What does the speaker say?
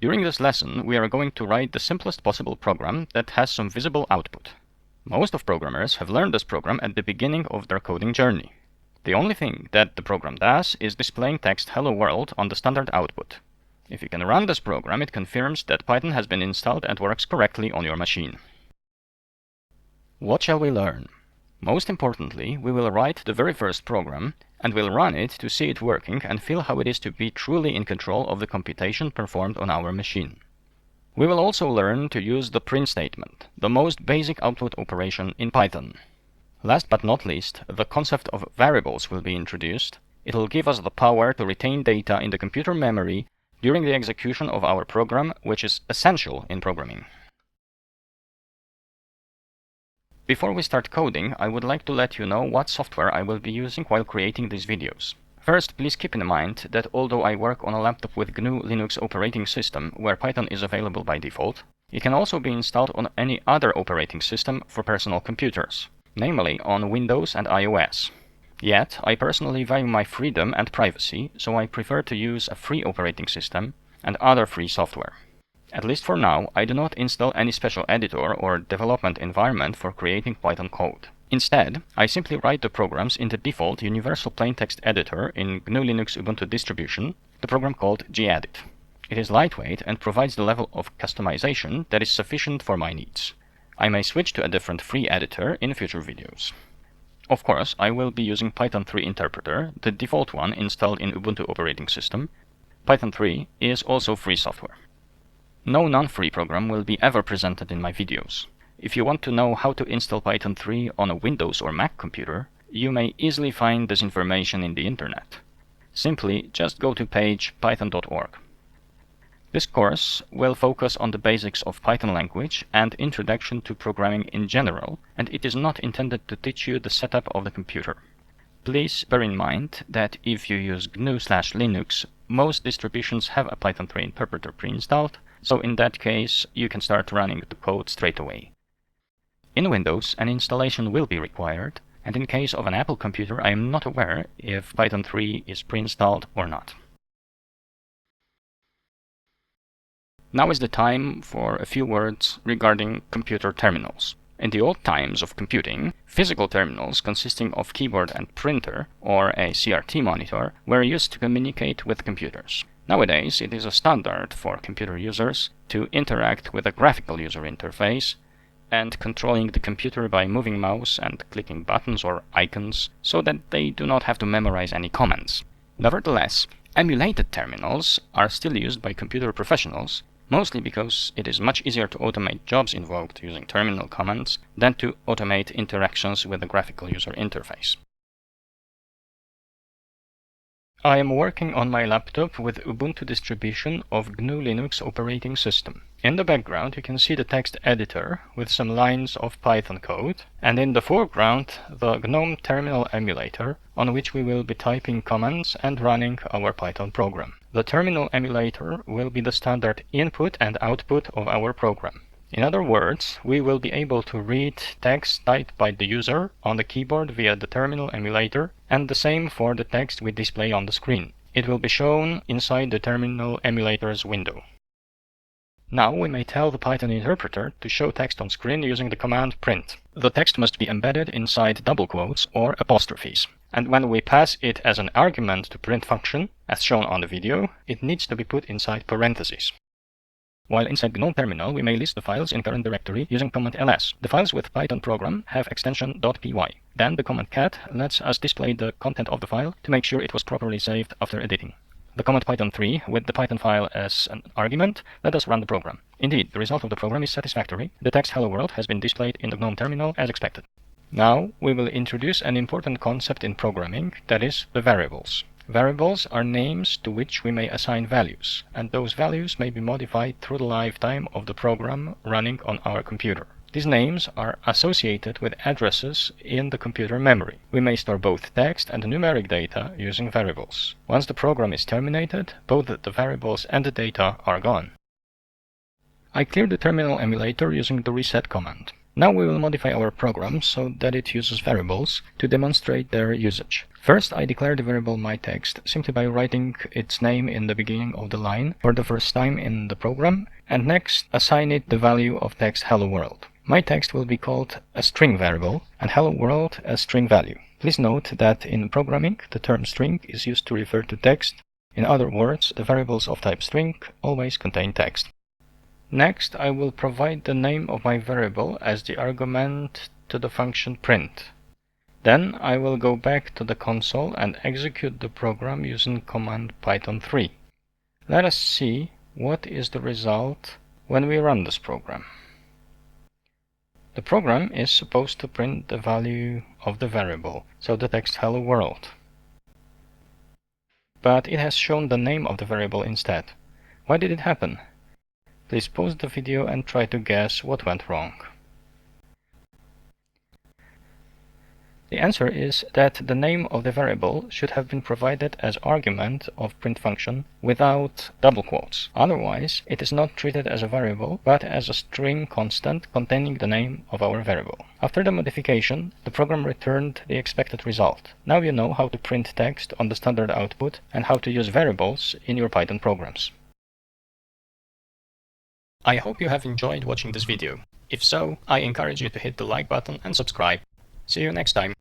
During this lesson, we are going to write the simplest possible program that has some visible output. Most of programmers have learned this program at the beginning of their coding journey. The only thing that the program does is displaying text "Hello World" on the standard output. If you can run this program, it confirms that Python has been installed and works correctly on your machine. What shall we learn? Most importantly, we will write the very first program and we'll run it to see it working and feel how it is to be truly in control of the computation performed on our machine. We will also learn to use the print statement, the most basic output operation in Python. Last but not least, the concept of variables will be introduced. It will give us the power to retain data in the computer memory during the execution of our program, which is essential in programming. Before we start coding, I would like to let you know what software I will be using while creating these videos. First, please keep in mind that although I work on a laptop with GNU Linux operating system where Python is available by default, it can also be installed on any other operating system for personal computers, namely on Windows and iOS. Yet, I personally value my freedom and privacy, so I prefer to use a free operating system and other free software. At least for now, I do not install any special editor or development environment for creating Python code. Instead, I simply write the programs in the default universal plaintext editor in GNU Linux Ubuntu distribution, the program called gedit. It is lightweight and provides the level of customization that is sufficient for my needs. I may switch to a different free editor in future videos. Of course, I will be using Python 3 interpreter, the default one installed in Ubuntu operating system. Python 3 is also free software. No non-free program will be ever presented in my videos. If you want to know how to install Python 3 on a Windows or Mac computer, you may easily find this information in the internet. Simply just go to page python.org. This course will focus on the basics of Python language and introduction to programming in general, and it is not intended to teach you the setup of the computer. Please bear in mind that if you use GNU/Linux, most distributions have a Python 3 interpreter pre-installed, so in that case you can start running the code straight away. In Windows, an installation will be required, and in case of an Apple computer I am not aware if Python 3 is pre-installed or not. Now is the time for a few words regarding computer terminals. In the old times of computing, physical terminals consisting of keyboard and printer, or a CRT monitor, were used to communicate with computers. Nowadays, it is a standard for computer users to interact with a graphical user interface and controlling the computer by moving mouse and clicking buttons or icons so that they do not have to memorize any commands. Nevertheless, emulated terminals are still used by computer professionals, mostly because it is much easier to automate jobs involved using terminal commands than to automate interactions with the graphical user interface. I am working on my laptop with Ubuntu distribution of GNU Linux operating system. In the background you can see the text editor with some lines of Python code, and in the foreground the GNOME terminal emulator on which we will be typing commands and running our Python program. The terminal emulator will be the standard input and output of our program. In other words, we will be able to read text typed by the user on the keyboard via the terminal emulator, and the same for the text we display on the screen. It will be shown inside the terminal emulator's window. Now we may tell the Python interpreter to show text on screen using the command print. The text must be embedded inside double quotes or apostrophes, and when we pass it as an argument to print function, as shown on the video, it needs to be put inside parentheses. While inside GNOME terminal, we may list the files in current directory using command ls. The files with Python program have extension .py. Then the command cat lets us display the content of the file to make sure it was properly saved after editing. The command Python 3 with the Python file as an argument let us run the program. Indeed, the result of the program is satisfactory. The text "Hello World" has been displayed in the GNOME terminal as expected. Now we will introduce an important concept in programming, that is, the variables. Variables are names to which we may assign values, and those values may be modified through the lifetime of the program running on our computer. These names are associated with addresses in the computer memory. We may store both text and numeric data using variables. Once the program is terminated, both the variables and the data are gone. I cleared the terminal emulator using the reset command. Now we will modify our program so that it uses variables to demonstrate their usage. First, I declare the variable myText simply by writing its name in the beginning of the line for the first time in the program, and next assign it the value of text hello world. MyText will be called a string variable and hello world a string value. Please note that in programming, the term string is used to refer to text. In other words, the variables of type string always contain text. Next, I will provide the name of my variable as the argument to the function print. Then I will go back to the console and execute the program using command Python 3. Let us see what is the result when we run this program. The program is supposed to print the value of the variable, so the text hello world. But it has shown the name of the variable instead. Why did it happen? Please pause the video and try to guess what went wrong. The answer is that the name of the variable should have been provided as argument of print function without double quotes. Otherwise, it is not treated as a variable, but as a string constant containing the name of our variable. After the modification, the program returned the expected result. Now you know how to print text on the standard output and how to use variables in your Python programs. I hope you have enjoyed watching this video. If so, I encourage you to hit the like button and subscribe. See you next time.